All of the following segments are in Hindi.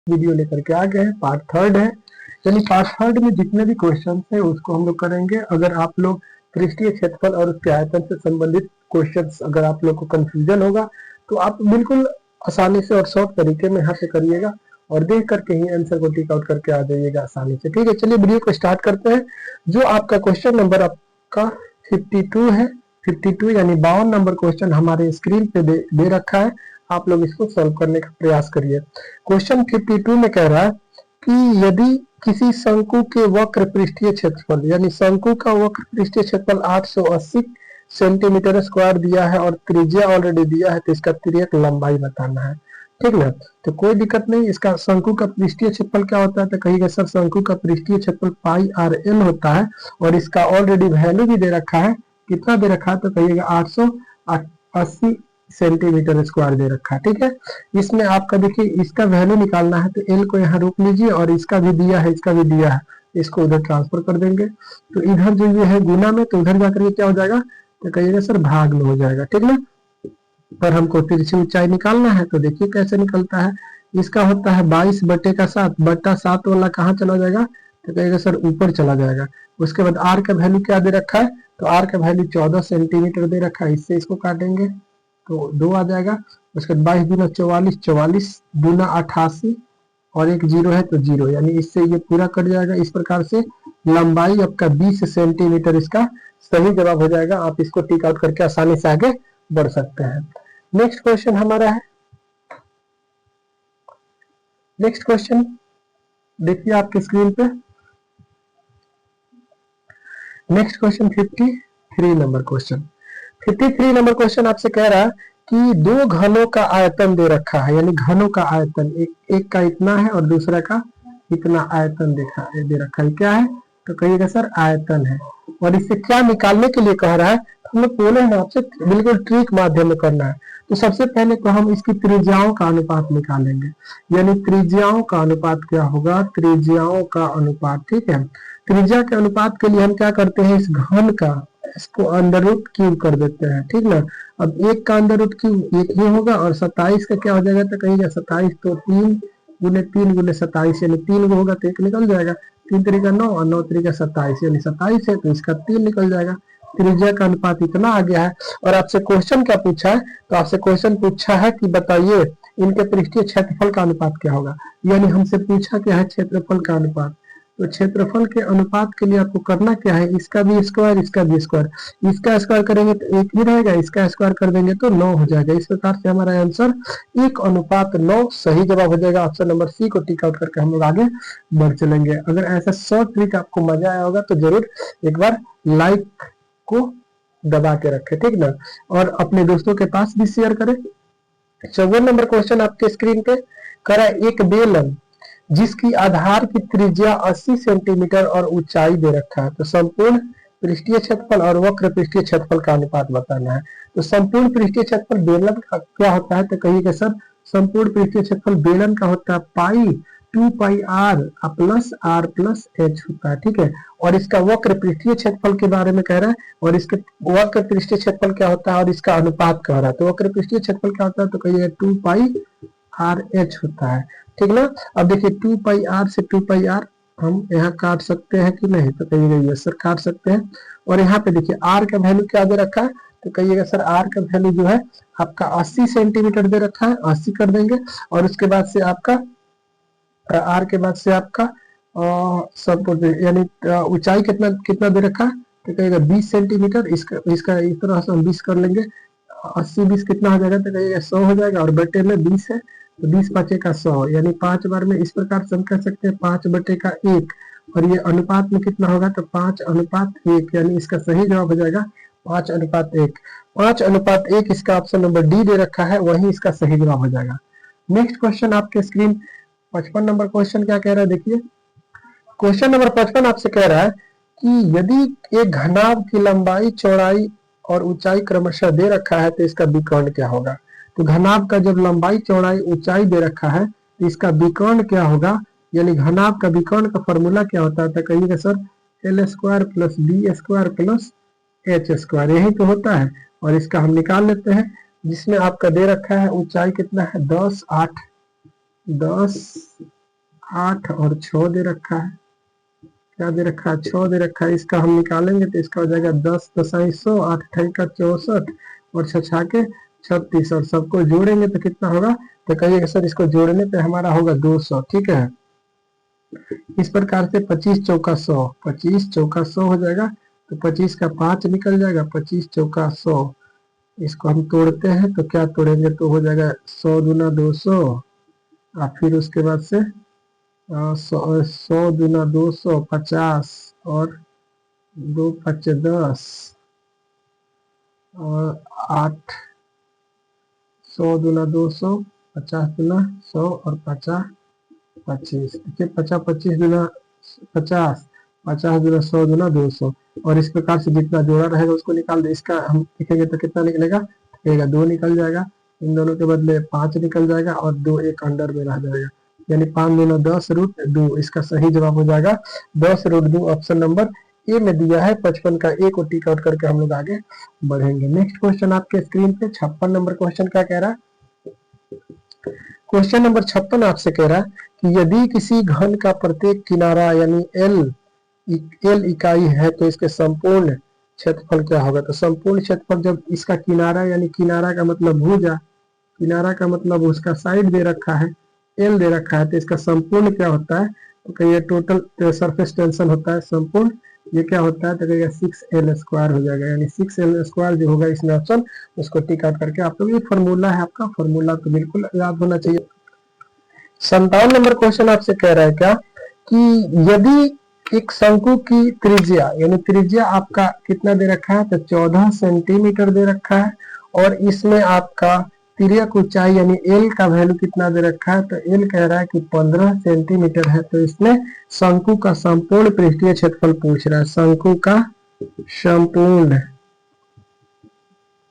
वीडियो लेकर के आ गए हैं, पार्ट थर्ड है। यानी पार्ट थर्ड में जितने भी क्वेश्चन है उसको हम लोग करेंगे। अगर आप लोग पृष्ठीय क्षेत्रफल और उसके आयतन से संबंधित क्वेश्चंस अगर आप लोग को कंफ्यूजन होगा तो आप बिल्कुल आसानी से और शॉर्ट तरीके में यहाँ से करिएगा और देख करके ही आंसर को टिक आउट करके आ जाइएगा आसानी से। ठीक है, चलिए वीडियो को स्टार्ट करते हैं। जो आपका क्वेश्चन नंबर आपका 52 है, 52 यानी 52 नंबर क्वेश्चन हमारे स्क्रीन पे दे रखा है। आप लोग इसको सॉल्व करने का प्रयास करिए। क्वेश्चन 52 में कह रहा है कि यदि किसी शंकु के वक्र पृष्ठीय क्षेत्रफल यानी शंकु का वक्र पृष्ठीय क्षेत्रफल 880 सेंटीमीटर स्क्वायर दिया है और त्रिज्या ऑलरेडी दिया है, तो इसका तिर्यक लंबाई बताना है। ठीक ना, तो कोई दिक्कत नहीं। इसका शंकु का पृष्ठीय क्षेत्रफल क्या होता है, तो कहिएगा सर शंकु का पृष्ठीय क्षेत्रफल पाई आर एल होता है और इसका ऑलरेडी वैल्यू भी दे रखा है। कितना दे रखा है, तो कहिएगा 880 सेंटीमीटर स्क्वायर दे रखा है। ठीक है, इसमें आपका देखिए इसका वैल्यू निकालना है, तो एल को यहाँ रोक लीजिए और इसका भी दिया है, इसका भी दिया है, इसको उधर ट्रांसफर कर देंगे। तो इधर जो ये है गुना में, तो उधर जाकर के क्या हो जाएगा, तो कहिएगा सर भाग में हो जाएगा। ठीक ना, पर हमको तिरछी ऊंचाई निकालना है, तो देखिए कैसे निकलता है। इसका होता है 22 बटे का 7 बटा 7 वाला कहाँ चला जाएगा, तो कहेगा सर ऊपर चला जाएगा। उसके बाद आर का वैल्यू क्या दे रखा है, तो आर का वैल्यू 14 सेंटीमीटर दे रखा है। इससे इसको काटेंगे तो 2 आ जाएगा। उसके बाद 22 दूना 44, 44 दूना 88 और एक जीरो है तो जीरो, यानी इससे ये पूरा कट जाएगा। इस प्रकार से लंबाई आपका 20 सेंटीमीटर इसका सही जवाब हो जाएगा। आप इसको टिक आउट करके आसानी से आगे बढ़ सकते हैं। नेक्स्ट क्वेश्चन हमारा है, नेक्स्ट क्वेश्चन देखिए आपके स्क्रीन पे। Next question 53 number question. 53 number question आपसे कह रहा है कि दो घनों का आयतन दे रखा है, यानी घनों का आयतन एक का इतना है और दूसरा का इतना आयतन दे रखा है। क्या है, तो कहिएगा सर आयतन है। और इससे क्या निकालने के लिए कह रहा है, तो हम लोग बोले हैं आपसे बिल्कुल ट्रिक माध्यम में करना है। तो सबसे पहले तो हम इसकी त्रिज्याओं का अनुपात निकालेंगे, यानी त्रिज्याओं का अनुपात क्या होगा, त्रिज्याओं का अनुपात। ठीक है, त्रिज्या के अनुपात के लिए हम क्या करते हैं, इस घन का इसको अंडर रूट क्यूब कर देते हैं। ठीक ना, अब एक का अंडर रूट क्यूब एक ही होगा और 27 का क्या हो जाएगा, तो कहिएगा 27 तो 3 गुने 3 गुने 27 यानी 3 होगा तो एक निकल जाएगा। 3 तरीका 9 और 9 तरीका 27 यानी 27 है तो इसका 3 निकल जाएगा। त्रिज्या का अनुपात इतना आ गया है। और आपसे क्वेश्चन क्या पूछा है, तो आपसे क्वेश्चन पूछा है कि बताइए इनके पृष्ठीय क्षेत्रफल का अनुपात क्या होगा। यानी हमसे पूछा क्या है, क्षेत्रफल का अनुपात। तो क्षेत्रफल के अनुपात के लिए आपको करना क्या है, इसका भी स्क्वायर इसका भी स्क्वायर। इसका स्क्वायर करेंगे तो एक ही रहेगा, इसका स्क्वायर कर देंगे तो 9 हो जाएगा। इस प्रकार से हमारा आंसर 1:9 सही जवाब हो जाएगा। ऑप्शन नंबर सी को टिक आउट करके हम लोग आगे बढ़ चलेंगे। अगर ऐसा शॉर्ट ट्रिक आपको मजा आया होगा तो जरूर एक बार लाइक को दबा के रखें। ठीक ना, और अपने दोस्तों के पास भी शेयर करें। 54 नंबर क्वेश्चन आपके स्क्रीन पे करा, एक बेलन जिसकी आधार की त्रिज्या 80 सेंटीमीटर और ऊंचाई दे रखा है, तो संपूर्ण पृष्ठीय क्षेत्रफल और वक्र पृष्ठीय क्षेत्रफल का अनुपात बताना है। तो संपूर्ण पृष्ठीय क्षेत्रफल बेलन का क्या होता है, तो कहिएगा सर संपूर्ण पृष्ठीय क्षेत्रफल बेलन का होता है pi 2 pi r plus r plus h होता है। ठीक है, और इसका वक्र पृष्ठीय क्षेत्रफल के बारे में कह रहा है और इसके वक्र पृष्ठीय क्षेत्रफल क्या होता है और इसका अनुपात कह रहा है। तो वक्र पृष्ठीय क्षेत्रफल क्या होता है, तो कहिएगा 2 पाई आर एच होता है। ठीक ना, अब देखिए 2 पाई आर से 2 पाई आर हम यहाँ काट सकते हैं कि नहीं, तो कहिएगा यस सर काट सकते हैं। और यहाँ पे देखिए आर का वैल्यू क्या दे रखा है, तो कहिएगा सर आर का वैल्यू जो है आपका 80 सेंटीमीटर दे रखा है, 80 कर देंगे। और उसके बाद से आपका आर के बाद से आपका सब यानी ऊंचाई कितना कितना दे रखा है, तो कहिएगा 20 सेंटीमीटर। इसका इस तरह से हम 20 कर लेंगे, 80 20 कितना हो जाएगा, तो कहिएगा 100 हो जाएगा। और बटे में 20 है तो 20 5 का 100 यानी 5 बार में इस प्रकार से हम कह सकते हैं 5 बटे का 1। और ये अनुपात में कितना होगा, तो 5:1 यानी इसका सही जवाब हो जाएगा 5:1। 5:1 इसका ऑप्शन नंबर डी दे रखा है, वही इसका सही जवाब हो जाएगा। नेक्स्ट क्वेश्चन आपके स्क्रीन 55 नंबर क्वेश्चन क्या कह रहा है, देखिए क्वेश्चन नंबर 55 आपसे कह रहा है कि यदि एक घनाभ की लंबाई चौड़ाई और ऊंचाई क्रमशः दे रखा है तो इसका विकर्ण क्या होगा। तो घनाभ का जब लंबाई चौड़ाई ऊंचाई दे रखा है तो इसका विकर्ण क्या होगा, यानी घनाभ का विकर्ण का फॉर्मूला क्या होता है, तो कहिएगा sir l square plus b square plus h square, यही तो होता है। और इसका हम निकाल लेते हैं, जिसमें आपका दे रखा है ऊंचाई कितना है 10 8 10 8 और 6 दे रखा है। क्या दे रखा है? 6 दे रखा है। इसका हम निकालेंगे तो इसका हो जाएगा 10 दसाई 100, 8 अठाई का 64 और 6 के 36 और सबको जोड़ेंगे तो कितना होगा? तो कहिएगा सर इसको जोड़ने पे हमारा होगा 200। ठीक है, इस प्रकार से 25 चौका 100, 25 चौका 100 हो जाएगा। तो 25 का 5 निकल जाएगा, 25 चौका 100। इसको हम तोड़ते हैं तो क्या तोड़ेंगे तो हो जाएगा 100 दूना 200 और फिर उसके बाद से 100 दूना 200 50 और 2 5 10 और 8 100 दूना 200 50 दूना 100 और 50 25। देखिए 50 25 दूना 50 50 दूना 100 दूना 200 और इस प्रकार से जितना जोड़ा रहेगा उसको निकाल दे। इसका हम लिखेंगे तो कितना निकलेगा? 2 निकल जाएगा, इन दोनों के बदले 5 निकल जाएगा और 2 एक अंडर में रह जाएगा, यानी 5 दूना 10 रूट 2। इसका सही जवाब हो जाएगा 10 रूट 2। ऑप्शन नंबर ए में दिया है। 55 का ए को टिक आउट करके हम लोग आगे बढ़ेंगे। नेक्स्ट क्वेश्चन आपके स्क्रीन पे 56 नंबर क्वेश्चन क्या कह रहा है? क्वेश्चन नंबर 56 आपसे कह रहा है कि यदि किसी घन का प्रत्येक किनारा यानी एल इकाई है तो इसके संपूर्ण क्षेत्रफल क्या होगा? तो संपूर्ण क्षेत्रफल, जब इसका किनारा यानी किनारा का मतलब भुजा, किनारा का मतलब उसका साइड दे रखा है, एल दे रखा है, तो इसका संपूर्ण क्या होता है? तो कहिए टोटल सरफेस टेंशन होता है संपूर्ण। ये क्या होता है? तो कहिएगा 6L स्क्वायर हो जाएगा, यानी 6L स्क्वायर जो होगा इसमें ऑप्शन, उसको टिक आउट करके आप लोग, ये फॉर्मूला है आपका, फॉर्मूला तो बिल्कुल याद होना चाहिए। 57 नंबर क्वेश्चन आपसे कह रहा है क्या कि यदि एक शंकु की त्रिज्या यानी त्रिज्या आपका कितना दे रखा है? तो 14 सेंटीमीटर दे रखा है और इसमें आपका तिर्यक ऊंचाई यानी एल का वैल्यू कितना दे रखा है? तो एल कह रहा है कि 15 सेंटीमीटर है। तो इसमें शंकु का संपूर्ण पृष्ठीय क्षेत्रफल पूछ रहा है। शंकु का संपूर्ण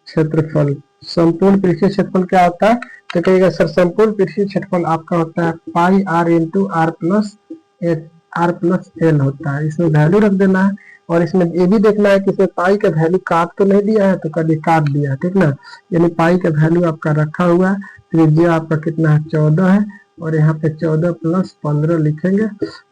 क्षेत्रफल, संपूर्ण पृष्ठीय क्षेत्रफल क्या होता है? तो कहिएगा सर संपूर्ण पृष्ठीय क्षेत्रफल आपका होता है pi r into r plus l होता है। इसमें वैल्यू रख देना है और इसमें ये भी देखना है कि इसमें पाई का वैल्यू काट तो नहीं दिया है, तो कभी काट दिया है, ठीक ना। यानी पाई का वैल्यू आपका रखा हुआ है। त्रिज्या आपका कितना है? 14 है और यहाँ पे 14 प्लस 15 लिखेंगे।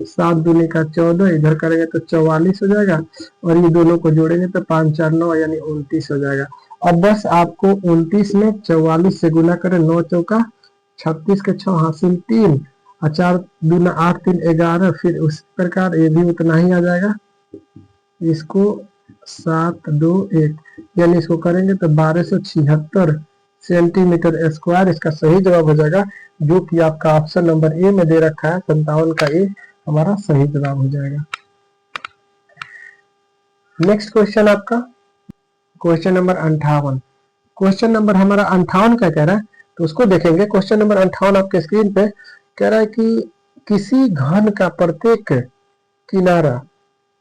7 दूनी का 14, इधर करेंगे तो 44 हो जाएगा और ये दोनों को जोड़ेंगे तो 5 4 9 यानी 29 हो जाएगा। अब बस आपको 29 में 44 से गुना करें, 9 चौका 36 के 6 हासिल 3 और 4 दूना 8 3 11, फिर उस प्रकार ये भी उतना ही आ जाएगा। इसको 7 2 1 यानी इसको करेंगे तो 1276 सेंटीमीटर स्क्वायर इसका सही जवाब हो जाएगा, जो कि आपका ऑप्शन नंबर ए में दे रखा है। 57 का ए हमारा सही जवाब हो जाएगा। नेक्स्ट क्वेश्चन आपका क्वेश्चन नंबर 58। क्वेश्चन नंबर हमारा 58 क्या कह रहा है तो उसको देखेंगे। क्वेश्चन नंबर 58 आपके स्क्रीन पे कह रहा है कि किसी घन का प्रत्येक किनारा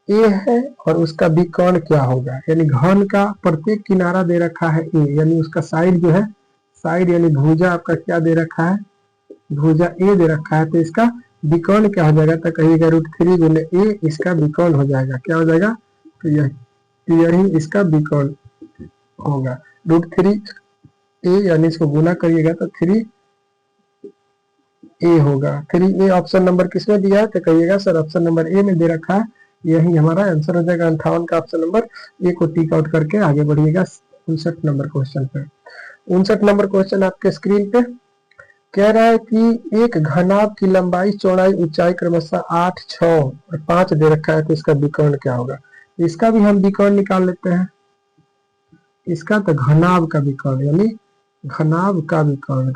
ए है और उसका विकर्ण क्या होगा? यानी घन का प्रत्येक किनारा दे रखा है ए, यानी उसका साइड जो है, साइड यानी भुजा आपका क्या दे रखा है? भुजा ए दे रखा है। तो इसका विकर्ण क्या हो जाएगा? तो कहिएगा √3 गुने ए इसका विकर्ण हो जाएगा। क्या हो जाएगा? तो यही इसका विकर्ण होगा। √3 ए यानी इसको गुना करिएगा तो 3 ए होगा। 3 ए ऑप्शन नंबर किसमें दिया है? तो कहिएगा सर ऑप्शन नंबर ए में दे रखा है, यही हमारा आंसर हो जाएगा। 58 का ऑप्शन नंबर ए को टिक आउट करके आगे बढ़िएगा 59 नंबर क्वेश्चन पे। 59 नंबर क्वेश्चन आपके स्क्रीन पे कह रहा है कि एक घनाभ की लंबाई चौड़ाई ऊंचाई क्रमशः 8 6 और 5 दे रखा है, तो इसका विकर्ण क्या होगा? इसका भी हम विकर्ण निकाल लेते हैं। इसका तो घनाभ का विकर्ण यानी घनाभ का विकर्ण,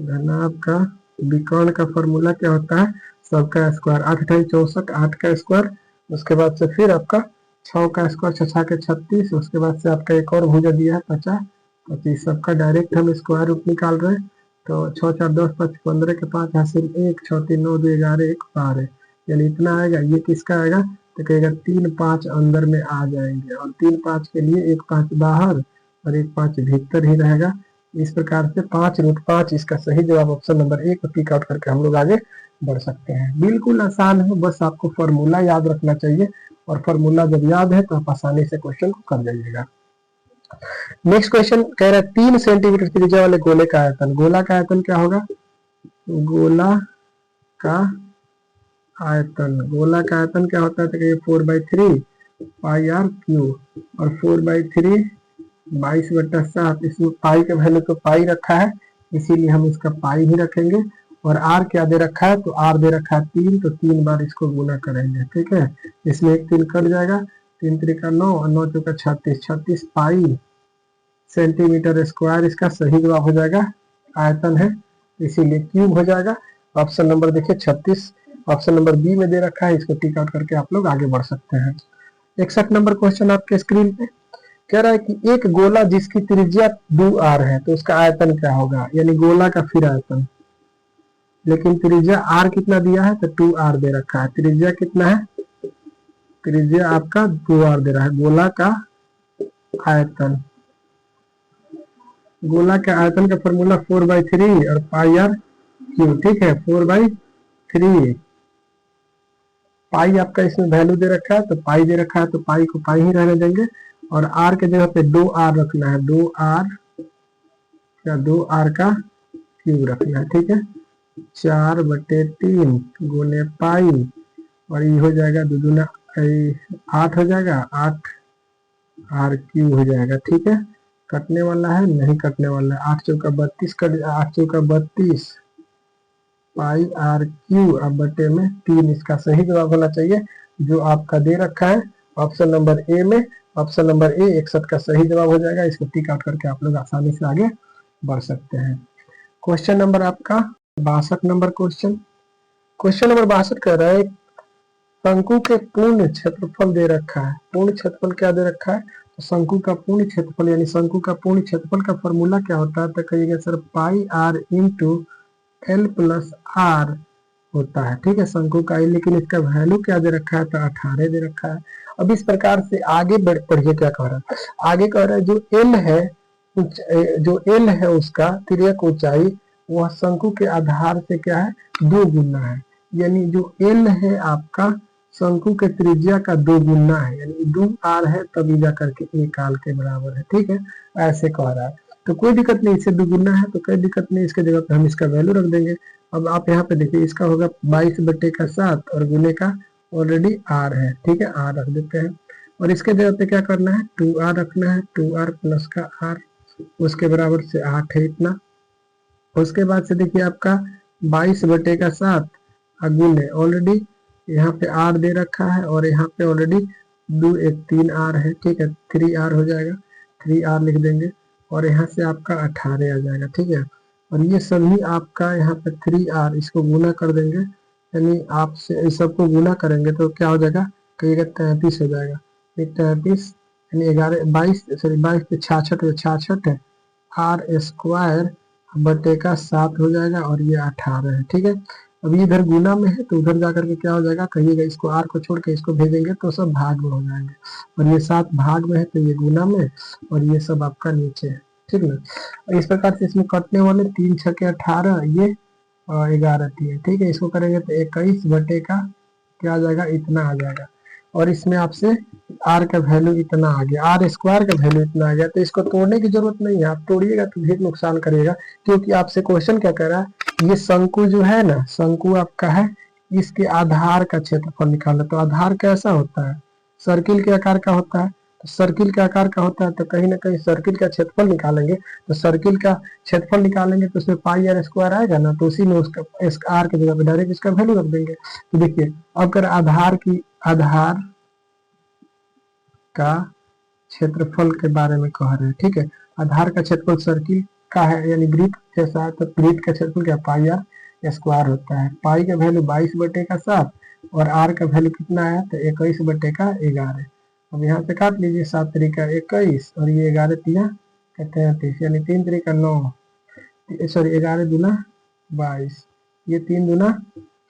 घनाभ का विकर्ण का फॉर्मूला क्या होता है? सबका स्क्वायर, 8 अठाई 64, 8 का स्क्वायर, उसके बाद से फिर आपका 6 का स्क्वायर, 6 के 36, उसके बाद से आपका एक और भुजा दिया है 50 25, सबका डायरेक्ट हम स्क्वायर रूट निकाल रहे हैं। तो 6 4 10 5 15 के 5 हासिल 1 6 3 9 2 11 1 12, यानी इतना आएगा। ये किसका आएगा? तो कहेगा 3 5 अंदर में आ जाएंगे और 3 5 के लिए 1 5 बाहर और 1 5 भीतर ही रहेगा। इस प्रकार से 5√5 इसका सही जवाब ऑप्शन नंबर ए को टिक आउट करके हम लोग आगे बढ़ सकते हैं। बिल्कुल आसान है, बस आपको फॉर्मूला याद रखना चाहिए और फॉर्मूला जब याद है तो आप आसानी से क्वेश्चन को कर जाइएगा। नेक्स्ट क्वेश्चन कह रहा है 3 सेंटीमीटर त्रिज्या वाले गोले का आयतन। गोला का आयतन क्या होगा? गोला का आयतन, गोला का आयतन क्या होता है? तो कहिए 4/3 पाई आर क्यू, और 4/3 22/7। इसमें पाई का वैल्यू तो पाई रखा है, इसीलिए हम इसका पाई ही रखेंगे। और आर क्या दे रखा है? तो आर दे रखा है 3, तो 3 बार इसको गुना करेंगे। ठीक है, इसमें एक 3 कट जाएगा, 3 3 9 और 9 चौका 36, 36 पाई सेंटीमीटर स्क्वायर इसका सही जवाब हो जाएगा। आयतन है इसीलिए क्यूब हो जाएगा। ऑप्शन नंबर देखिए 36 ऑप्शन नंबर बी में दे रखा है, इसको टिक आउट करके आप लोग आगे बढ़ सकते हैं। 61 नंबर क्वेश्चन आपके स्क्रीन पे कह रहा है कि एक गोला जिसकी त्रिज्या 2r है तो उसका आयतन क्या होगा? यानी गोला का फिर आयतन, लेकिन त्रिज्या r कितना दिया है? तो 2r दे रखा है। त्रिज्या कितना है? त्रिज्या आपका 2r दे रहा है। गोला का आयतन, गोला के आयतन का फॉर्मूला 4/3 और पाई आर क्यू। ठीक है, 4/3 पाई आपका इसमें वैल्यू दे रखा है, तो पाई दे रखा है तो पाई को पाई ही रहने देंगे, और आर के जगह पे 2r रखना है। 2r क्या? 2r का क्यूब रखना है। ठीक है, 4/3 गुने पाई, और ये हो जाएगा 2 दूना 8 हो जाएगा, 8 आर क्यूब हो जाएगा। ठीक है, कटने वाला है? नहीं कटने वाला है। 8 चौका 32 कट, 8 चौका 32 पाई आर क्यू अब बटे में 3। इसका सही जवाब होना चाहिए जो आपका दे रखा है ऑप्शन नंबर ए में। ऑप्शन नंबर ए 61 का सही जवाब हो जाएगा। इसको टिक आउट करके आप लोग आसानी से आगे बढ़ सकते हैं। क्वेश्चन नंबर आपका 62 नंबर क्वेश्चन। क्वेश्चन नंबर 62 कह रहा है शंकु के पूर्ण क्षेत्रफल दे रखा है। पूर्ण क्षेत्रफल क्या दे रखा है? तो शंकु का पूर्ण क्षेत्रफल, यानी शंकु का पूर्ण क्षेत्रफल का फॉर्मूला क्या होता है? तो कहिएगा sir pi r into l plus r होता है। ठीक है, शंकु का, लेकिन इसका वैल्यू क्या दे रखा है? तो 18 दे रखा है। अब इस प्रकार से आगे पढ़िए क्या कह रहा है। आगे कह रहा है जो एल है, जो एल है उसका तिर्यक ऊंचाई वह शंकु के आधार से क्या है? 2 गुना है। यानी जो एल है आपका शंकु के त्रिज्या का 2 गुना है, यानी 2r है तभी जा करके 1r के बराबर है। ठीक है, ऐसे कह रहा है, तो कोई दिक्कत नहीं, इससे 2 गुना है तो कोई दिक्कत नहीं, इसके जगह पे हम इसका वैल्यू रख देंगे। अब आप यहाँ पे देखिए, इसका होगा 22/7 और गुने का ऑलरेडी r है। ठीक है, r रख देते हैं, और इसके जगह पे क्या करना है? 2r रखना है, 2r प्लस का r, उसके बराबर से 8 है इतना। उसके बाद से देखिए आपका 22/7 गुने ऑलरेडी यहाँ पे r दे रखा है, और यहाँ पे ऑलरेडी 2 1 3r है। ठीक है, 3r हो जाएगा, 3r लिख देंगे, और यहाँ से आपका 18 आ जाएगा। ठीक है, और ये सभी आपका यहाँ पे 3r, इसको गुना कर देंगे, यानी आपसे इस सबको गुना करेंगे तो क्या हो जाएगा? कहिएगा 33 हो जाएगा। 33 यानी 11 22 सॉरी 22 पे 66 66 है, आर स्क्वायर बटे का 7 हो जाएगा, और ये 18 है। ठीक है, अभी इधर गुना में है तो उधर जाकर के क्या हो जाएगा? कहिएगा इसको आर को छोड़ के इसको भेजेंगे तो सब भाग में हो जाएंगे, और ये 7 भाग में है तो ये गुना में, और ये सब आपका नीचे है। ठीक है, और इस प्रकार से इसमें कटने वाले 3 6 18, ये 11 3। ठीक है, इसको करेंगे तो 21 बटे का क्या आ जाएगा? इतना आ जाएगा, और इसमें आपसे आर का वैल्यू इतना आ गया, आर स्क्वायर का वैल्यू इतना आ गया। तो इसको तोड़ने की जरूरत नहीं है, आप तोड़िएगा तो फिर नुकसान करिएगा, क्योंकि आपसे क्वेश्चन क्या कह रहा है? ये शंकु जो है ना, शंकु आपका है, इसके आधार का क्षेत्रफल निकालना। तो आधार कैसा होता है? सर्किल के आकार का होता है। तो सर्किल के आकार का होता है तो कहीं ना कहीं सर्किल का क्षेत्रफल निकालेंगे, तो सर्किल का क्षेत्रफल निकालेंगे तो उसमें पाई आर स्क्वायर आएगा ना, तो उसी में उसका आर के जगह पे डायरेक्ट इसका वैल्यू रख देंगे। तो देखिए, अगर आधार का क्षेत्रफल के बारे में कह रहे हैं। ठीक है, आधार का क्षेत्रफल सर्किल का है, यानी वृत्त जैसा है, तो वृत्त का क्षेत्रफल क्या? पाई आर स्क्वायर होता है। पाई का वैल्यू 22/7 और आर का वैल्यू कितना है? तो 21/11। अब यहाँ से काट लीजिए, 7 3 21 और ये 11 3 33, यानी 3 3 9, सॉरी 11 दूना 22, ये 3 दूना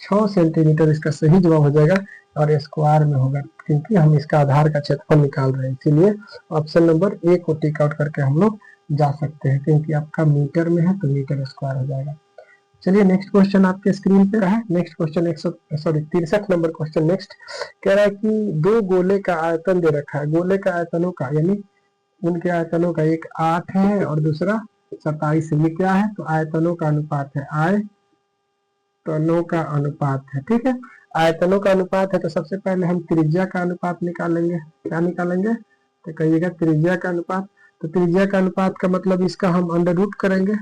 6 सेंटीमीटर इसका सही जवाब हो जाएगा, और स्क्वायर में होगा क्योंकि हम इसका आधार का क्षेत्रफल निकाल रहे हैं। इसीलिए ऑप्शन नंबर ए को टिक आउट करके हम लोग जा सकते हैं, क्योंकि आपका मीटर में है तो मीटर स्क्वायर हो जाएगा। चलिए नेक्स्ट क्वेश्चन आपके स्क्रीन पे है। Next question 63 number question next कह रहा है कि 2 गोले का आयतन दे रखा है। गोले का आयतनों का, यानी उनके आयतनों का एक 8 है और दूसरा 27 है। ये क्या है? तो आयतनों का अनुपात है, आयतनों का अनुपात है। ठीक है, आयतनों का अनुपात है तो सबसे पहले हम त्रिज्या का अनुपात निकालेंगे। क्या निकालेंगे? तो कहिएगा त्रिज्या का अनुपात। तो त्रिज्या का अनुपात का मतलब इसका हम अंडर रूट करेंगे,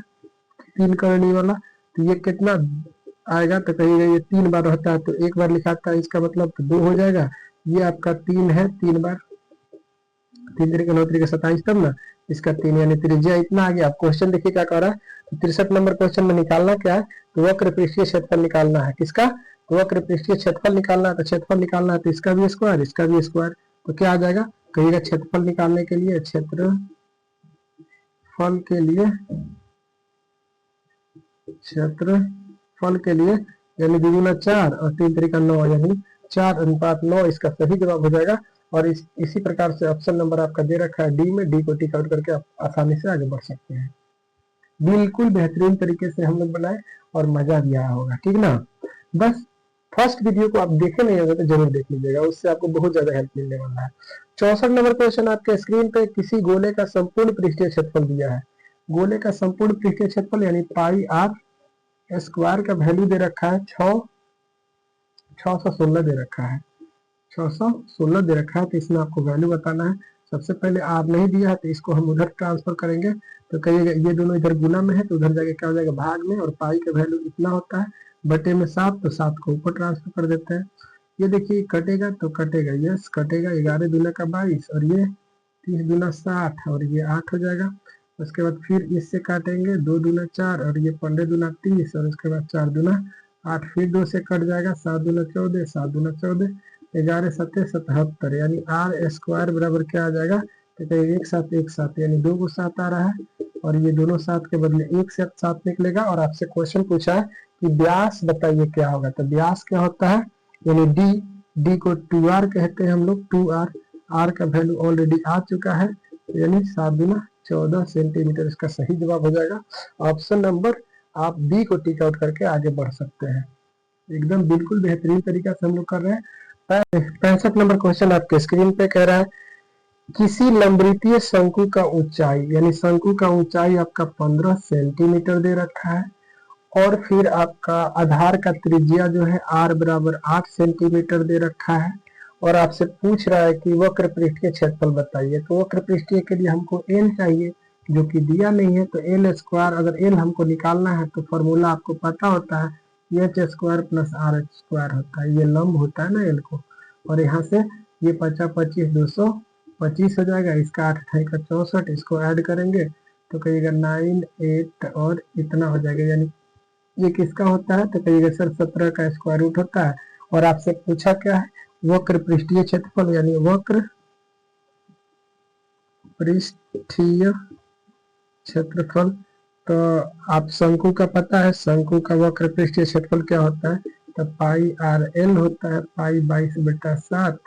3 करनी वाला। तो ये कितना आएगा? तो कहिएगा ये 3 बार होता है तो एक बार लिखाता है, इसका मतलब तो 2 हो जाएगा। ये आपका 3 है, 3 बार, 3 तरीके 9 तरीके 27, तब ना इसका 3, यानी त्रिज्या इतना आ गया। अब क्वेश्चन देखिए क्या कह रहा है। तो 63 नंबर क्वेश्चन में निकालना क्या है? तो वक्र पृष्ठीय क्षेत्रफल निकालना है। किसका? तो वक्र पृष्ठीय क्षेत्रफल निकालना है। तो क्षेत्रफल निकालना है तो इसका भी स्क्वायर, इसका भी स्क्वायर। तो क्या आ जाएगा? कहिएगा क्षेत्रफल निकालने के लिए, क्षेत्रफल के लिए, क्षेत्रफल के लिए यानी 2 गुना 4 और 3 तरीका 9, यानी 4:9 इसका सही जवाब हो जाएगा। और इसी प्रकार से ऑप्शन नंबर आपका दे रखा है डी में, डी को टिक आउट करके आप आसानी से आगे बढ़ सकते हैं। बिल्कुल बेहतरीन तरीके से हम लोग बनाए और मजा भी आया होगा, ठीक ना। बस फर्स्ट वीडियो को आप देखे नहीं होंगे तो जरूर देख लीजिएगा, उससे आपको बहुत ज्यादा हेल्प मिलने वाला है। 64 नंबर क्वेश्चन आपके स्क्रीन पे, किसी गोले का संपूर्ण पृष्ठीय क्षेत्रफल दिया है। गोले का संपूर्ण पृष्ठीय क्षेत्रफल यानी पाई आर स्क्वायर का वैल्यू दे रखा है 616 दे रखा है, 616 दे रखा है। तो इसमें आपको वैल्यू बताना है। सबसे पहले आर नहीं दिया है तो इसको हम उधर ट्रांसफर करेंगे। तो कहिएगा ये दोनों इधर गुना में है तो उधर जाके क्या हो जाएगा? भाग में। और पाई का वैल्यू इतना होता है, बटे में 7, तो 7 को ऊपर ट्रांसफर कर देते हैं। ये देखिए कटेगा तो कटेगा, यस कटेगा, 11 दूना का 22 और ये 30 दूना 60 और ये 8 हो जाएगा। उसके बाद फिर इससे काटेंगे, 2 दूना 4 और ये 15 दूना 30 और उसके बाद 4 दूना 8, फिर 2 से कट जाएगा, 7 दूना 14, 7 दूना 14, 11 7 77, यानी आर स्क्वायर बराबर क्या आ जाएगा? तो एक साथ यानी 2 को 7 आ रहा है और ये दोनों 7 के बदले एक से 7 निकलेगा। और आपसे क्वेश्चन पूछा है कि व्यास बताइए क्या होगा। तो व्यास क्या होता है? यानी डी को 2r कहते हैं हम लोग, 2r, आर का वैल्यू ऑलरेडी आ चुका है, यानी 7 दूना 14 सेंटीमीटर इसका सही जवाब हो जाएगा। ऑप्शन नंबर आप बी को टिक आउट करके आगे बढ़ सकते हैं। एकदम बिल्कुल बेहतरीन तरीका से हम लोग कर रहे हैं। 65 नंबर क्वेश्चन आपके स्क्रीन पे कह रहा है, किसी लंबवृत्तीय शंकु का ऊंचाई, यानी शंकु का ऊंचाई आपका 15 सेंटीमीटर दे रखा है और फिर आपका आधार का त्रिज्या जो है आर बराबर 8 सेंटीमीटर दे रखा है और आपसे पूछ रहा है कि वक्र पृष्ठीय क्षेत्रफल बताइए। तो वक्र पृष्ठीय के लिए हमको एल चाहिए जो कि दिया नहीं है। तो एल स्क्वायर, अगर एल हमको निकालना है तो फॉर्मूला आपको पता होता है, h square plus r square होता है, ये लंब होता है ना एल को। और यहाँ से ये 50 25 225 हो जाएगा, इसका 8 8 का 64, इसको ऐड करेंगे तो कहिएगा 9 8 और इतना हो जाएगा। यानी ये किसका होता है? तो कहिएगा सर 17 का स्क्वायर रूट होता है। और आपसे पूछा क्या है? वक्र पृष्ठीय क्षेत्रफल, यानी वक्र पृष्ठीय क्षेत्रफल। तो आप शंकु का पता है, शंकु का वक्र पृष्ठीय क्षेत्रफल क्या होता है? तो पाई आर एल होता है, पाई 22/7।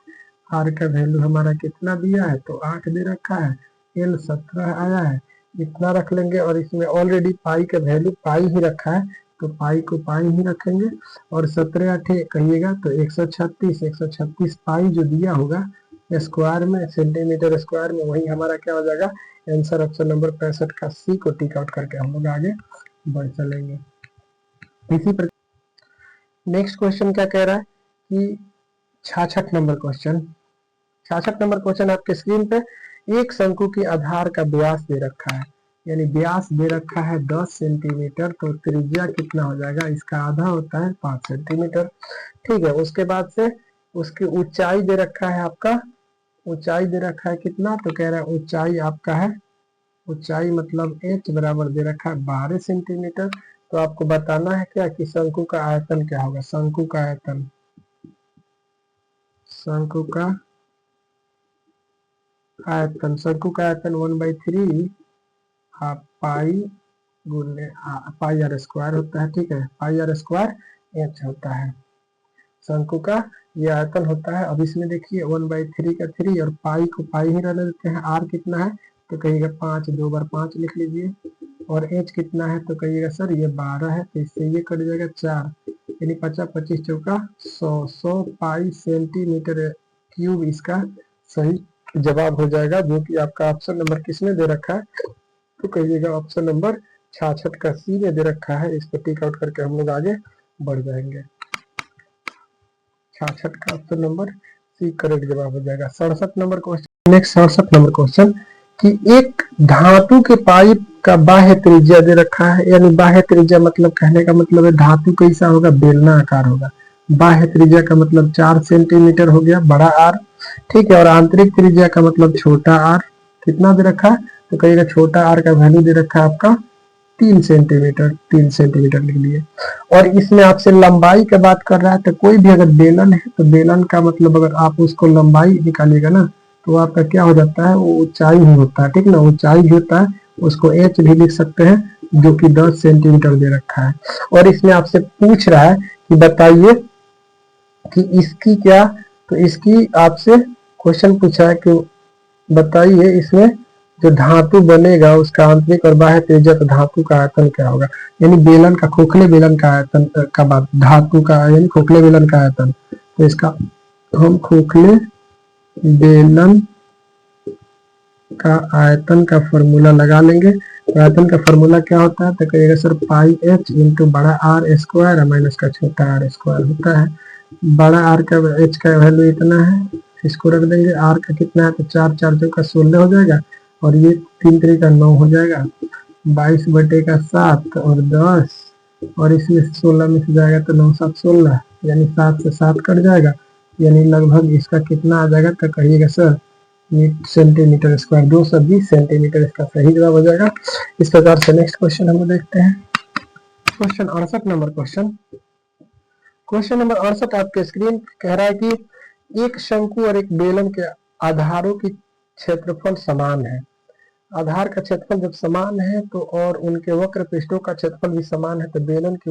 आर का वैल्यू हमारा कितना दिया है? तो 8 दे रखा है, एल 17 आया है, इतना रख लेंगे। और इसमें ऑलरेडी पाई का वैल्यू पाई ही रखा है तो पाई को पाई ही रखेंगे। और 17 8 कहिएगा तो 136, 136 पाई जो दिया होगा स्क्वायर में, सेंटीमीटर स्क्वायर में, वही हमारा क्या हो जाएगा? आंसर ऑप्शन नंबर 65 का सी को टिक आउट करके हम लोग आगे बढ़ चलेंगे। इसी प्रकार नेक्स्ट क्वेश्चन क्या कह रहा है कि 66 नंबर क्वेश्चन, 66 नंबर क्वेश्चन आपके स्क्रीन पे, एक शंकु की आधार का व्यास दे रखा है, यानी व्यास दे रखा है 10 सेंटीमीटर। तो त्रिज्या कितना हो जाएगा? इसका आधा होता है 5 सेंटीमीटर। ठीक है, उसके बाद से उसकी ऊंचाई दे रखा है आपका, ऊंचाई दे रखा है कितना? तो कह रहा है ऊंचाई आपका है, ऊंचाई मतलब h बराबर दे रखा है 12 सेंटीमीटर। तो आपको बताना है क्या कि शंकु का आयतन क्या होगा? शंकु का आयतन, शंकु का आयतन, शंकु का आयतन 1/3 पाई गुने पाई आर स्क्वायर होता है। ठीक है, पाई आर स्क्वायर एच होता है शंकु का, ये आयतन होता है। अब इसमें देखिए 1/3 का 3 और पाई को पाई ही रहने देते हैं। आर कितना है? तो कहिएगा 5, 2 बार 5 लिख लीजिए। और एच कितना है? तो कहिएगा सर ये 12 है, तो इससे ये कट जाएगा 4, यानी 50 25 चौका 100, 100 पाई सेंटीमीटर क्यूब इसका सही जवाब हो जाएगा, जो कि आपका ऑप्शन नंबर किसमें दे रखा है, तो कहिएगा ऑप्शन नंबर 66 का सी में दे रखा है। इसको टिक आउट करके हम लोग आगे बढ़ जाएंगे। 66 का ऑप्शन नंबर सी करेक्ट जवाब हो जाएगा। 67 number question, next 67 number question कि एक धातु के पाइप का बाह्य त्रिज्या दे रखा है, यानी बाह्य त्रिज्या मतलब कहने का मतलब है धातु कैसा होगा, बेलना आकार होगा। बाह्य त्रिज्या का मतलब 4 सेंटीमीटर हो गया, बड़ा आर, ठीक है। और आंतरिक त्रिज्या का मतलब छोटा आर, कितना दे रखा है, तो कहिएगा छोटा आर का वैल्यू दे रखा है आपका 3 सेंटीमीटर, 3 सेंटीमीटर लिख लिए। और इसमें आपसे लंबाई की बात कर रहा है, तो कोई भी अगर बेलन है तो बेलन का मतलब अगर आप उसको लंबाई निकालिएगा ना, तो आपका क्या हो जाता है, वो ऊंचाई ही होता है, ठीक ना, ऊंचाई भी होता है, उसको एच भी लिख सकते हैं, जो कि 10 सेंटीमीटर दे रखा है। और इसमें आपसे पूछ रहा है कि बताइए कि इसकी क्या, तो इसकी आपसे क्वेश्चन पूछा है कि बताइए इसमें जो धातु बनेगा उसका आंतरिक और बाह्य त्रिज्या, तो धातु का आयतन क्या होगा, यानी बेलन का, खोखले बेलन का आयतन का बात, धातु का यानी खोखले बेलन का आयतन। तो इसका हम खोखले बेलन का आयतन का फॉर्मूला लगा लेंगे। तो आयतन का फॉर्मूला क्या होता है, तो कहिएगा सर पाई एच इंटू बड़ा आर स्क्वायर माइनस का छोटा आर स्क्वायर होता है। बड़ा आर का एच का वैल्यू इतना है, इसको रख देंगे। आर का कितना है, तो 4 4 का 16 हो जाएगा, और ये 3 3 का 9 हो जाएगा, 22 बटे का 7 और 10, और इसमें 16 में से जाएगा तो 9 7 16, यानी 7 से 7 कट जाएगा, यानी लगभग इसका कितना आ जाएगा, तो कहिएगा सर ये सेंटीमीटर स्क्वायर, 220 सेंटीमीटर इसका सही जवाब हो जाएगा। इस प्रकार से नेक्स्ट क्वेश्चन हम देखते हैं। Question 68 number question, question number 68 आपके स्क्रीन कह रहा है कि एक शंकु और एक बेलन के आधारों की क्षेत्रफल समान है। आधार का क्षेत्रफल जब समान है तो और उनके वक्र पृष्ठों का क्षेत्रफल भी समान है, तो बेलन की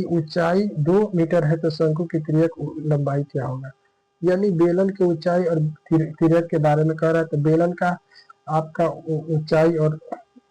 ऊंचाई 2 मीटर है, तो शंकु की तिर्यक लंबाई क्या होगा। यानी बेलन की ऊंचाई और तिर्यक के बारे में कह रहा है, तो बेलन का आपका ऊंचाई और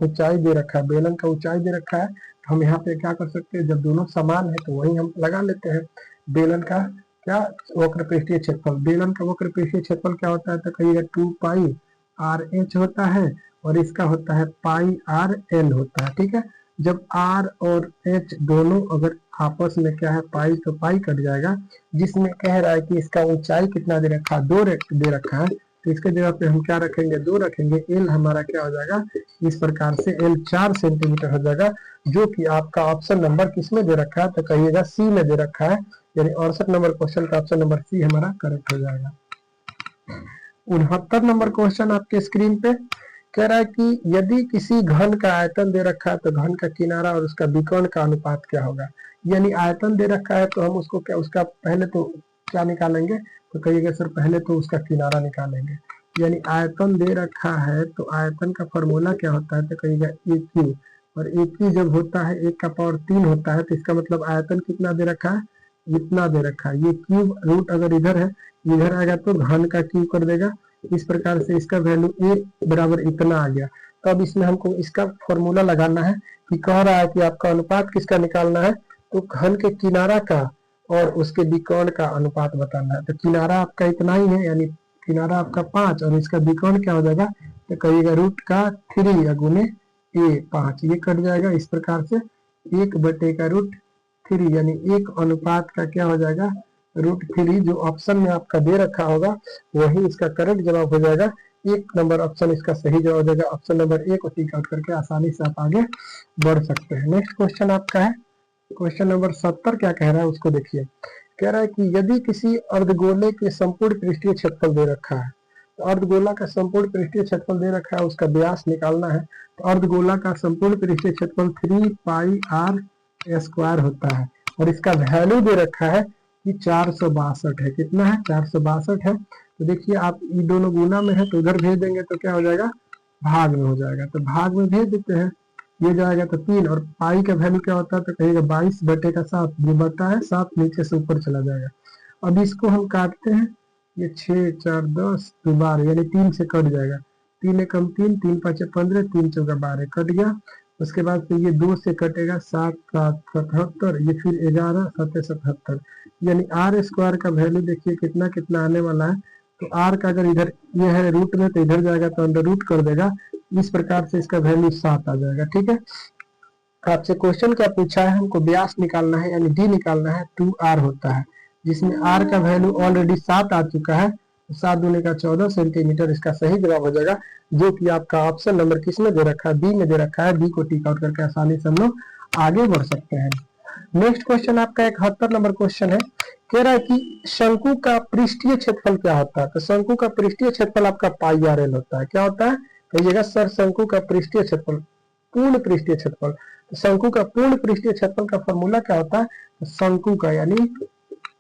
ऊंचाई दे रखा है, बेलन का ऊंचाई दे रखा है, तो हम यहाँ पे क्या कर सकते हैं, जब दोनों समान है तो वही हम लगा लेते हैं। बेलन का क्या वक्र पृष्ठीय क्षेत्रफल, बेलन का वक्र पृष्ठीय क्षेत्रफल क्या होता है, तो कहिएगा 2 पाई आर एच होता है, और इसका होता है पाई आर एल होता है, ठीक है। जब आर और एच दोनों अगर आपस में क्या है पाई, तो पाई कट जाएगा। जिसमें कह रहा है कि इसका ऊंचाई कितना दे रखा है, 2 दे रखा है, तो इसके जगह पे हम क्या रखेंगे, 2 रखेंगे। एल हमारा क्या हो जाएगा, इस प्रकार से एल 4 सेंटीमीटर हो जाएगा, जो कि आपका ऑप्शन नंबर किसमें दे रखा है, तो कहिएगा सी में दे रखा है, यानी 68 नंबर क्वेश्चन का ऑप्शन नंबर सी हमारा करेक्ट हो जाएगा। 69 नंबर क्वेश्चन आपके स्क्रीन पे कह रहा है कि यदि किसी घन का आयतन दे रखा है, तो घन का किनारा और उसका विकर्ण का अनुपात क्या होगा। यानी आयतन दे रखा है, तो हम उसको क्या, उसका पहले तो क्या निकालेंगे, तो कहिएगा सर पहले तो उसका किनारा निकालेंगे। यानी आयतन दे रखा है, तो आयतन का फॉर्मूला क्या होता है, तो कहिएगा ए क्यू, और ए क्यू जब होता है 1 का पावर 3 होता है, तो इसका मतलब आयतन कितना दे रखा है, इतना दे रखा है। ये क्यूब रूट अगर इधर है, इधर आएगा तो घन का क्यूब कर देगा। इस प्रकार से इसका वैल्यू ए बराबर इतना आ गया। तो अब इसमें हमको इसका फॉर्मूला लगाना है कि कह रहा है कि आपका अनुपात किसका निकालना है, तो घन के किनारा का और उसके विकर्ण का अनुपात बताना है। तो किनारा आपका इतना ही है, यानी किनारा आपका 5, और इसका विकर्ण क्या हो जाएगा, तो कहिएगा रूट का 3 गुने ए 5, ये कट जाएगा। इस प्रकार से 1 बटे का रूट 3, यानी 1 अनुपात का क्या हो जाएगा, रूट 3, जो ऑप्शन में आपका दे रखा होगा वही इसका करेक्ट जवाब हो जाएगा। 1 नंबर ऑप्शन इसका सही जवाब हो जाएगा। ऑप्शन नंबर 1 को टिक आउट करके आसानी से आप आगे बढ़ सकते हैं। नेक्स्ट क्वेश्चन आपका है क्वेश्चन नंबर 70, क्या कह रहा है उसको देखिए। कह रहा है कि यदि किसी अर्धगोले के संपूर्ण पृष्ठीय क्षेत्रफल दे रखा है, तो अर्धगोला का संपूर्ण पृष्ठीय क्षेत्रफल दे रखा है, उसका व्यास निकालना है। तो अर्धगोला का संपूर्ण पृष्ठीय क्षेत्रफल 3 पाई आर स्क्वायर होता है, और इसका वैल्यू दे रखा है कि 462 है। कितना है, 462 है। तो देखिए आप ये दोनों गुना में है, तो उधर भेज देंगे तो क्या हो जाएगा, भाग में हो जाएगा। तो भाग में भेज देते हैं, ये जाएगा तो 3, और पाई का वैल्यू क्या होता है, तो कहिएगा 22 बटे का 7, ये बटा है 7 नीचे से ऊपर चला जाएगा। अब इसको हम काटते हैं, ये 6 4 10 दोबारा, यानी 3 से कट जाएगा। 3 एकम 3, 3 5 15, 3 चौका 12 कट गया। उसके बाद फिर ये 2 से कटेगा, 7 7 77, ये फिर 11 7 77, यानी आर स्क्वायर का वैल्यू देखिए कितना कितना आने वाला है, तो r का अगर इधर ये है रूट में तो इधर जाएगा तो अंडर रूट कर देगा, इस प्रकार से इसका वैल्यू 7 आ जाएगा। ठीक है, आपसे क्वेश्चन क्या पूछा है, हमको व्यास निकालना है यानी डी निकालना है, 2r होता है, जिसमें r का वैल्यू ऑलरेडी 7 आ चुका है, 7 दूनी का 14 सेंटीमीटर इसका सही जवाब हो जाएगा, जो कि आपका ऑप्शन नंबर किस में दे रखा है, बी में दे रखा है। बी को टिक आउट करके आसानी से हम लोग आगे बढ़ सकते हैं। नेक्स्ट क्वेश्चन आपका 71 नंबर क्वेश्चन है, कह रहा है कि शंकु का पृष्ठीय क्षेत्रफल क्या होता है। तो शंकु का पृष्ठीय क्षेत्रफल आपका पाई आर एल होता है। क्या होता है, कहिएगा सर शंकु का पृष्ठीय क्षेत्रफल, पूर्ण पृष्ठीय क्षेत्रफल। तो शंकु का पूर्ण पृष्ठीय क्षेत्रफल का फॉर्मूला क्या होता है, तो शंकु का यानी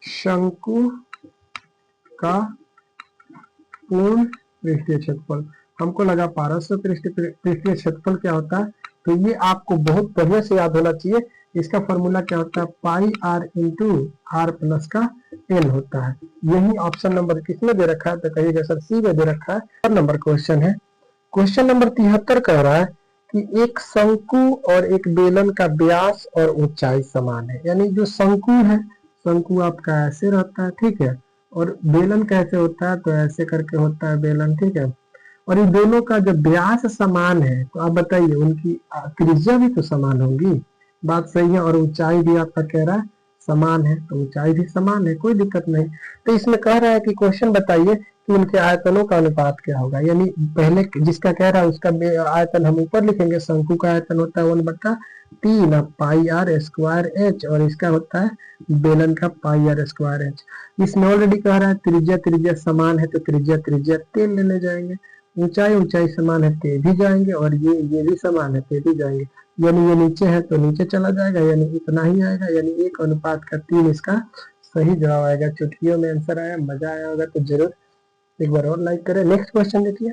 शंकु का पूर्ण पृष्ठीय क्षेत्रफल, हमको लगा पारस्व पृष्ठीय क्षेत्रफल क्या होता है, तो ये आपको बहुत बढ़िया से याद होना चाहिए। इसका फॉर्मूला क्या होता है, pi r into r plus का एल होता है। यही ऑप्शन नंबर किसमें दे रखा है, तो कहिएगा सर सी में दे रखा है। और नंबर क्वेश्चन है, क्वेश्चन नंबर 73 कह रहा है कि एक शंकु और एक बेलन का व्यास और ऊंचाई समान है। यानी जो शंकु है, शंकु आपका ऐसे रहता है, ठीक है, और बेलन कैसे होता है, तो ऐसे करके होता है बेलन, ठीक है, और इन दोनों का जब व्यास समान है तो आप बताइए उनकी त्रिज्या भी तो समान होगी। बात सही है, और ऊंचाई भी आपका कह रहा है समान है, तो ऊंचाई भी समान है, कोई दिक्कत नहीं। तो इसमें कह रहा है कि क्वेश्चन बताइए कि उनके आयतनों का अनुपात क्या होगा। यानी पहले जिसका कह रहा है उसका आयतन हम ऊपर लिखेंगे, शंकु का आयतन होता है 1/3 पाई आर स्क्वायर एच, और इसका होता है बेलन का पाई आर स्क्वायर एच। इसमें ऑलरेडी कह रहा है त्रिज्या त्रिज्या समान है, तो त्रिज्या त्रिज्या तेल लेने जाएंगे, ऊंचाई ऊंचाई समान है ते भी जाएंगे, और ये भी समान है ते भी जाएंगे, यानी ये नीचे है तो नीचे चला जाएगा, यानी इतना ही आएगा, यानी 1:3 इसका सही जवाब आएगा। चुटकियों में आंसर आया, मजा आया होगा तो जरूर एक बार और लाइक करें। नेक्स्ट क्वेश्चन देखिए,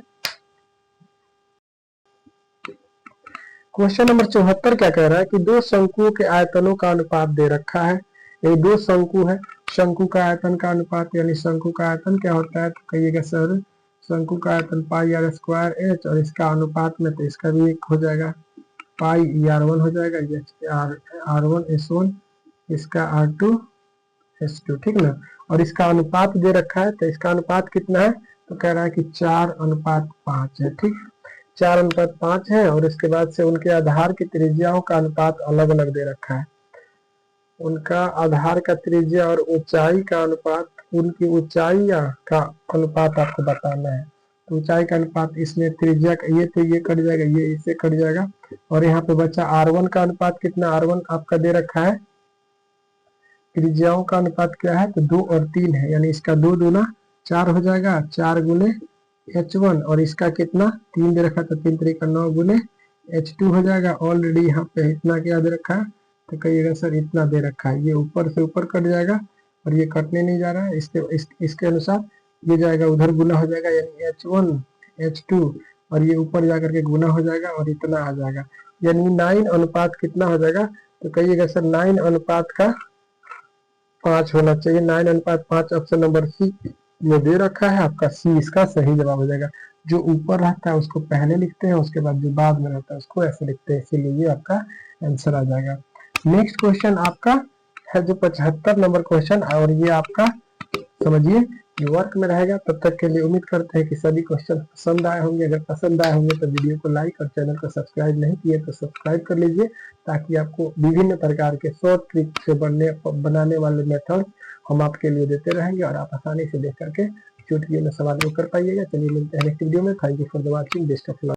क्वेश्चन नंबर 74 क्या कह रहा है कि दो शंकुओं के आयतनों का अनुपात दे रखा है। ये दो शंकु है, शंकु का आयतन का अनुपात, यानी शंकु का आयतन क्या होता है, तो कहिएगा सर शंकु का आयतन पाई आर स्क्वायर एच, और इसका अनुपात में तो इसका भी एक हो जाएगा पाई r1 हो जाएगा, ये r1 s1, इसका r2 s2, ठीक ना। और इसका अनुपात दे रखा है, तो इसका अनुपात कितना है, तो कह रहा है कि 4:5 है, ठीक, 4:5 है। और इसके बाद से उनके आधार की त्रिज्याओं का अनुपात अलग अलग दे रखा है, उनका आधार का त्रिज्या और ऊंचाई का अनुपात, उनकी ऊंचाई का अनुपात आपको बताना है। तो ऊंचाई का अनुपात, इसमें त्रिज्या ये तो ये कट जाएगा, ये इससे कट जाएगा, और यहाँ पे बचा r1 का अनुपात कितना, r1 आपका दे रखा है, त्रिज्याओं का अनुपात क्या है, तो 2 और 3 है, यानी इसका 2 दूना 4 हो जाएगा, 4 गुने h1, और इसका कितना 3 दे रखा, तो 3 3 9 गुने h2 हो जाएगा। ऑलरेडी यहाँ पे इतना क्या दे रखा है, तो कहिएगा सर इतना दे रखा है, ये ऊपर से ऊपर कट जाएगा और ये कटने नहीं जा रहा है, इसके अनुसार ये जाएगा उधर गुना हो जाएगा, यानी h1 h2, और ये ऊपर जाकर के गुना हो जाएगा और इतना आ जाएगा, यानी 9 अनुपात कितना हो जाएगा, तो कहिएगा सर 9:5 होना चाहिए। 9:5 ऑप्शन नंबर सी में दे रखा है, आपका सी इसका सही जवाब हो जाएगा। जो ऊपर रहता है उसको पहले लिखते हैं, उसके बाद जो बाद में रहता है उसको ऐसे लिखते हैं, इसीलिए ये आपका आंसर आ जाएगा। नेक्स्ट क्वेश्चन आपका है जो 75 नंबर क्वेश्चन, और ये आपका समझिए वर्क में रहेगा। तब तक के लिए उम्मीद करते हैं कि सभी क्वेश्चन पसंद आए होंगे। अगर पसंद आए होंगे तो वीडियो को लाइक और चैनल को सब्सक्राइब नहीं किए तो सब्सक्राइब कर लीजिए, ताकि आपको विभिन्न प्रकार के शॉर्ट ट्रिक से बनाने वाले मेथड हम आपके लिए देते रहेंगे, और आप आसानी से देख करके चुटकियों में सवाल कर पाइएगा। चलिए मिलते हैं नेक्स्ट वीडियो में। Thank you for the watching, best of luck.